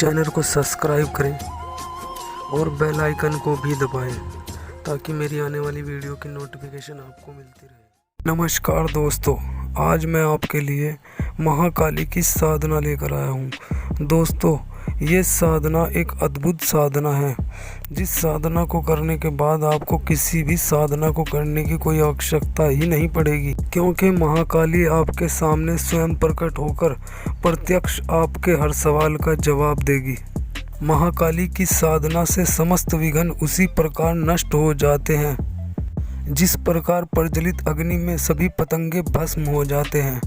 Channel को subscribe करें और बेल आइकन को भी दबाएं ताकि मेरी आने वाली वीडियो की नोटिफिकेशन आपको मिलती रहे। नमस्कार दोस्तों, आज मैं आपके लिए महाकाली की साधना लेकर आया हूँ। दोस्तों, ये साधना एक अद्भुत साधना है, जिस साधना को करने के बाद आपको किसी भी साधना को करने की कोई आवश्यकता ही नहीं पड़ेगी, क्योंकि महाकाली आपके सामने स्वयं प्रकट होकर प्रत्यक्ष आपके हर सवाल का जवाब देगी। महाकाली की साधना से समस्त विघ्न उसी प्रकार नष्ट हो जाते हैं जिस प्रकार प्रज्वलित अग्नि में सभी पतंगे भस्म हो जाते हैं।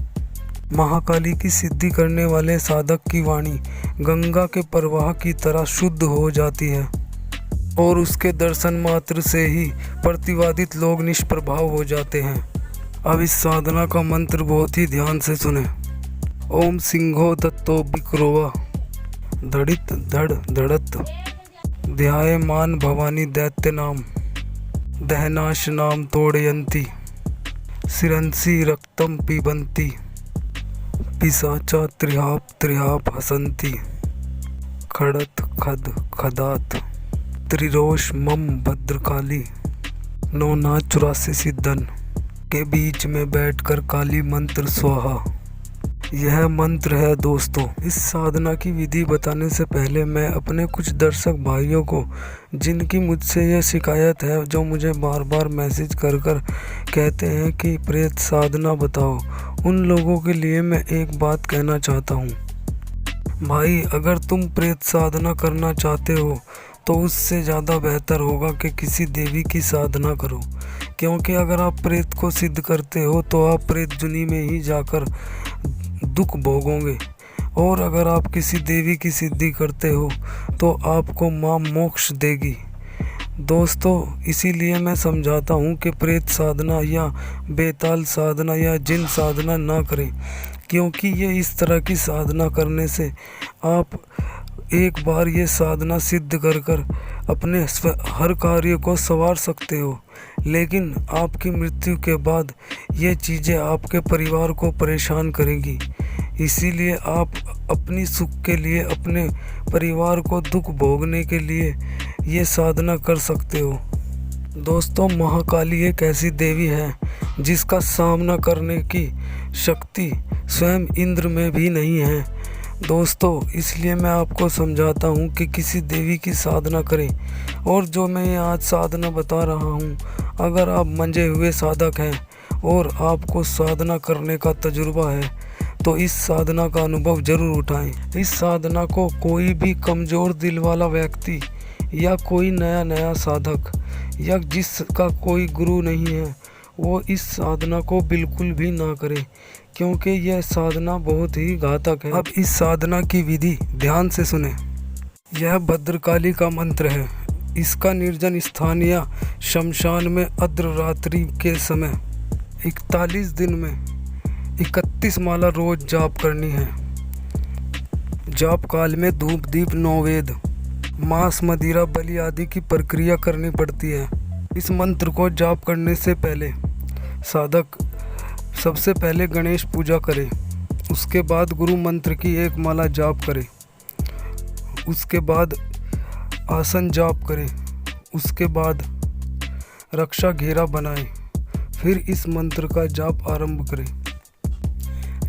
महाकाली की सिद्धि करने वाले साधक की वाणी गंगा के प्रवाह की तरह शुद्ध हो जाती है और उसके दर्शन मात्र से ही प्रतिवादित लोग निष्प्रभाव हो जाते हैं। अब इस साधना का मंत्र बहुत ही ध्यान से सुने। ओम सिंहो दत्तो बिक्रोवा धड़ित धड़ धड़त ध्यायमान भवानी दैत्य नाम दहनाश नाम तोड़यंती सिरंसी रक्तम पिबंती पिशाचा त्रिहाप त्रिहाप हसंती खड़त खद खदात त्रिरोष मम भद्रकाली नौना 84 सिद्धन के बीच में बैठकर काली मंत्र स्वाहा। यह मंत्र है दोस्तों। इस साधना की विधि बताने से पहले मैं अपने कुछ दर्शक भाइयों को, जिनकी मुझसे यह शिकायत है, जो मुझे बार बार मैसेज कर कहते हैं कि प्रेत साधना बताओ, उन लोगों के लिए मैं एक बात कहना चाहता हूँ। भाई, अगर तुम प्रेत साधना करना चाहते हो तो उससे ज़्यादा बेहतर होगा कि किसी देवी की साधना करो, क्योंकि अगर आप प्रेत को सिद्ध करते हो तो आप प्रेत जुनी में ही जाकर दुख भोगोगे, और अगर आप किसी देवी की सिद्धि करते हो तो आपको माँ मोक्ष देगी। दोस्तों, इसीलिए मैं समझाता हूँ कि प्रेत साधना या बेताल साधना या जिन साधना ना करें, क्योंकि ये इस तरह की साधना करने से आप एक बार ये साधना सिद्ध कर अपने हर कार्य को संवार सकते हो, लेकिन आपकी मृत्यु के बाद ये चीज़ें आपके परिवार को परेशान करेंगी। इसीलिए आप अपनी सुख के लिए, अपने परिवार को दुख भोगने के लिए ये साधना कर सकते हो। दोस्तों, महाकाली एक ऐसी देवी है जिसका सामना करने की शक्ति स्वयं इंद्र में भी नहीं है। दोस्तों, इसलिए मैं आपको समझाता हूँ कि किसी देवी की साधना करें। और जो मैं आज साधना बता रहा हूँ, अगर आप मंजे हुए साधक हैं और आपको साधना करने का तजुर्बा है तो इस साधना का अनुभव जरूर उठाएं। इस साधना को कोई भी कमज़ोर दिल वाला व्यक्ति या कोई नया साधक या जिसका कोई गुरु नहीं है, वो इस साधना को बिल्कुल भी ना करे, क्योंकि यह साधना बहुत ही घातक है। अब इस साधना की विधि ध्यान से सुने। यह भद्रकाली का मंत्र है। इसका निर्जन स्थान या शमशान में अर्धरात्रि के समय 41 दिन में 31 माला रोज जाप करनी है। जाप काल में धूप दीप नौवेद मांस मदिरा बलि आदि की प्रक्रिया करनी पड़ती है। इस मंत्र को जाप करने से पहले साधक सबसे पहले गणेश पूजा करे, उसके बाद गुरु मंत्र की एक माला जाप करे, उसके बाद आसन जाप करे, उसके बाद रक्षा घेरा बनाए, फिर इस मंत्र का जाप आरंभ करें।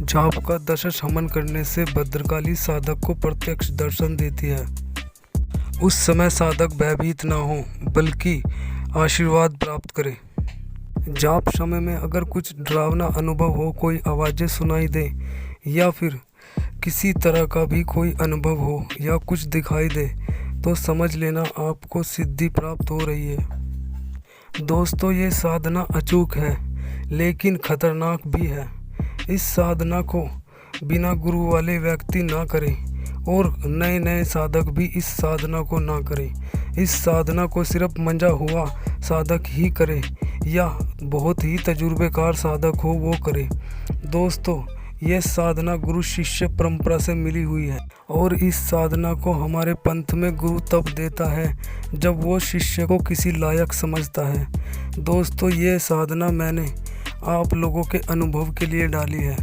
जाप का दशश हवन करने से भद्रकाली साधक को प्रत्यक्ष दर्शन देती है। उस समय साधक भयभीत ना हो, बल्कि आशीर्वाद प्राप्त करे। जाप समय में अगर कुछ डरावना अनुभव हो, कोई आवाज़ें सुनाई दे या फिर किसी तरह का भी कोई अनुभव हो या कुछ दिखाई दे, तो समझ लेना आपको सिद्धि प्राप्त हो रही है। दोस्तों, ये साधना अचूक है लेकिन खतरनाक भी है। इस साधना को बिना गुरु वाले व्यक्ति ना करें और नए साधक भी इस साधना को ना करें। इस साधना को सिर्फ मंजा हुआ साधक ही करे या बहुत ही तजुर्बेकार साधक हो वो करे। दोस्तों, यह साधना गुरु शिष्य परंपरा से मिली हुई है और इस साधना को हमारे पंथ में गुरु तब देता है जब वो शिष्य को किसी लायक समझता है। दोस्तों, ये साधना मैंने आप लोगों के अनुभव के लिए डाली है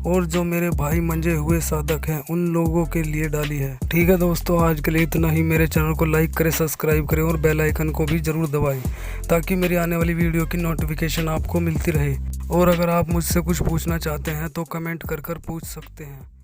और जो मेरे भाई मंजे हुए साधक हैं उन लोगों के लिए डाली है। ठीक है दोस्तों, आज के लिए इतना ही। मेरे चैनल को लाइक करें, सब्सक्राइब करें और बेल आइकन को भी ज़रूर दबाएं ताकि मेरी आने वाली वीडियो की नोटिफिकेशन आपको मिलती रहे। और अगर आप मुझसे कुछ पूछना चाहते हैं तो कमेंट कर पूछ सकते हैं।